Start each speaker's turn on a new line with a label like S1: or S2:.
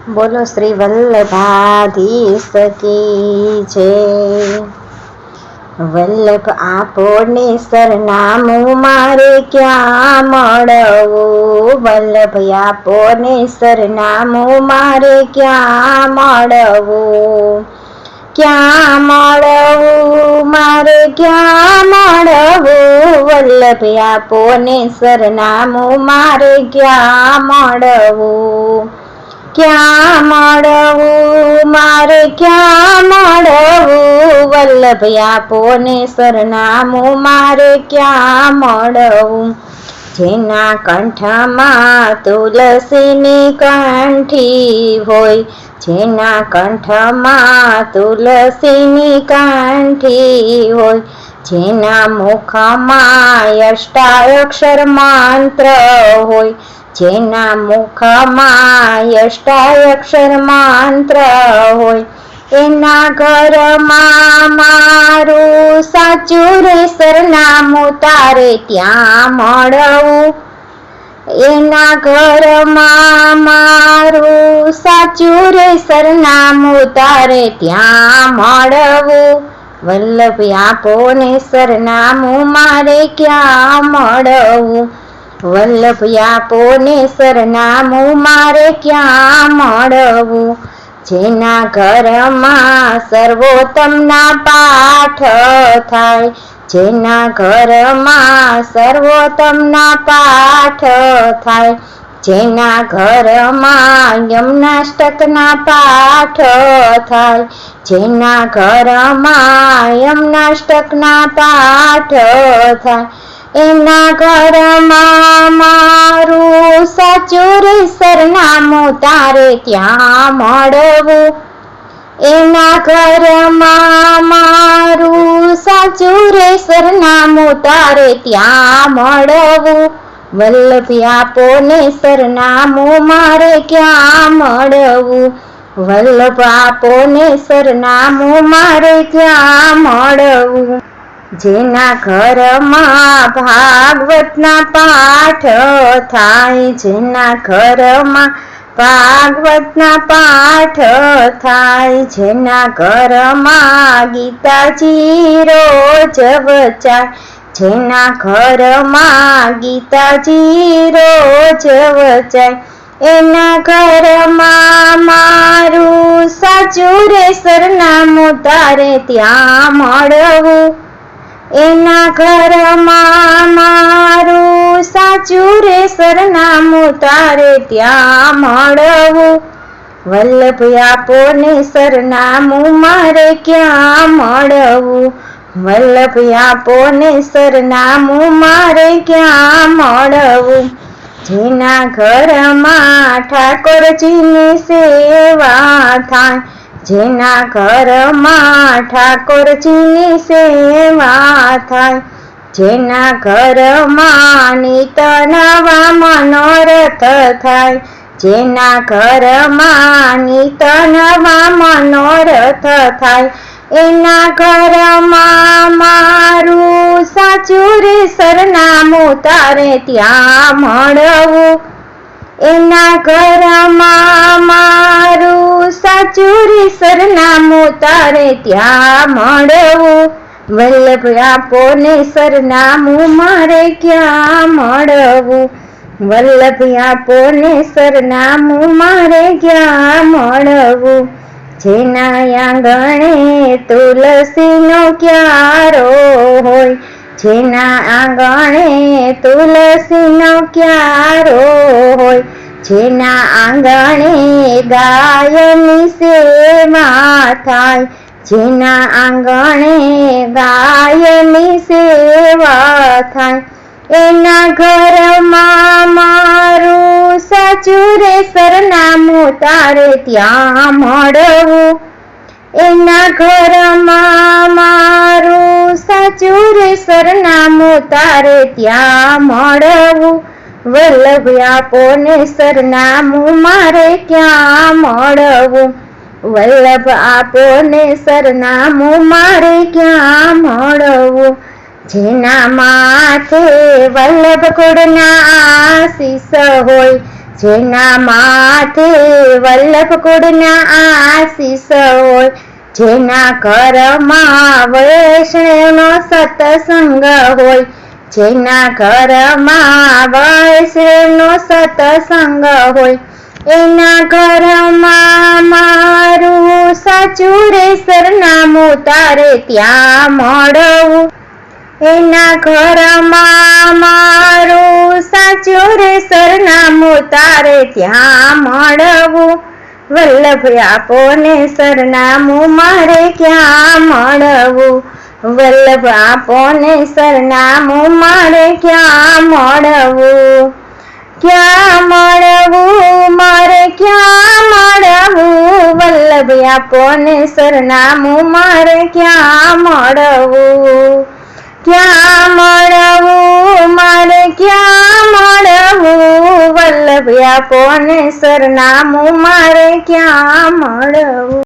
S1: બોલો શ્રી વલ્લભાધીશ કી જય। વલ્લભ આપોને સરનામું મારે ક્યાં મળવું, વલ્લભ આપોને સરનામું મારે ક્યાં મળવું, ક્યાં મળવું મારે ક્યાં મળવું, વલ્લભ આપોને સરનામું મારે ક્યાં મળવું, ક્યાં મળવું મારે ક્યાં મળવું, વલ્લભ આપોને સરનામું મારે ક્યાં મળવું। જેના કંઠમાં તુલસીની કંઠી હોય, જેના કંઠમાં તુલસીની કંઠી હોય, જેના મુખમાં અષ્ટાક્ષર મંત્ર હોય, જેના મુખમાં અષ્ટાક્ષર મંત્ર હોય, એના ઘરમાં મારું સાચું રે સરનામું તારે ત્યાં મળવું, એના ઘરમાં મારું સાચું રે સરનામું તારે ત્યાં મળવું, વલ્લભ આપોને સરનામું મારે ક્યાં મળવું, વલ્લભ આપોને સરનામું મારે ક્યાં મળવું। જેના ઘરમાં સર્વોત્તમના પાઠ થાય, જેના ઘરમાં સર્વોત્તમના પાઠ થાય, જેના ઘરમાં યમનાષ્ટકના પાઠ થાય, જેના ઘરમાં યમનાષ્ટકના પાઠ થાય, એના ઘરમાં મારું સાચું રે સરનામું તારે ત્યાં મળવું, એના ઘરમાં મારું સાચું રે સરનામું તારે ત્યાં મળવું, વલ્લભ આપોને સરનામું મારે ક્યાં મળવું, વલ્લભ આપોને સરનામું મારે ક્યાં મળવું। જેના ઘરમાં ભાગવતના પાઠ થાય, જેના ઘરમાં ભાગવતના પાઠ થાય, જેના ઘરમાં ગીતાજી રોજ વચાય, જેના ઘરમાં ગીતાજી રોજ વચાય, એના ઘરમાં મારું સાચું રે સરનામું તારે ત્યાં મળવું, એના ઘરમાં મારું સાચું રે સરનામું તારે ત્યાં મળવું, વલ્લભ આપોને સરનામું મારે ક્યાં મળવું, વલ્લભ આપોને સરનામું મારે ક્યાં મળવું। જેના ઘરમાં ઠાકોરજીની સેવા થાય, જેના ઘરમાં ઠાકોરજીની સેવા થાય, જેના ઘરમાં નિત નવા મનોરથ થાય, જેના ઘરમાં નિત નવા મનોરથ થાય, એના ઘરમાં મારું સાચું રે સરનામું તારે ત્યાં મળવું, એના ઘરમાં મારું સાચું રે સરનામું તારે ત્યાં મળવું, વલ્લભ આપોને સરનામું મારે ક્યાં મળવું, વલ્લભ આપોને સરનામું મારે ક્યાં મળવું। જેના આંગણે તુલસીનો ક્યારો હોય, જેના આંગણે તુલસીનો ક્યારો હોય, જેના આંગણે ગાયની સેવા થાય, જેના આંગણે ગાયની સેવા થાય, એના ઘરમાં મારું સાચું રે સરનામું તારે ત્યાં મળવું, એના ઘરમાં મારું સાચું રે સરનામું તારે ત્યાં મળવું, વલ્લભ આપોને સરનામું મારે ક્યાં મળવું, વલ્લભ આપોને સરનામું મારે ક્યાં મળવું। જેના માથે વલ્લભ કુળના આશીષ હોય, જેના માથે વલ્લભ કુળના આશીષ હોય, જેના ઘરમાં વૈષ્ણવનો સત્સંગ હોય, જેના ઘરમાં વૈષ્ણવનો સત્સંગ હોય, એના ઘરમાં મારું સાચું રે સરનામું તારે ત્યાં મળવું. એના ઘરમાં મારું સાચું રે સરનામું તારે ત્યાં મળવું. વલ્લભ આપો ને સરનામું મારે ક્યાં મળવું. વલ્લભ આપો ને સરનામું મારે ક્યાં મળવું. ક્યાં મળવું મારે ક્યાં મળવું. વલ્લભ આપો ને સરનામું મારે ક્યાં મળવું. ક્યાં મળવું મારે ક્યાં મળવું. વલ્લભ આપો ને સરનામું મારે ક્યાં મળવું.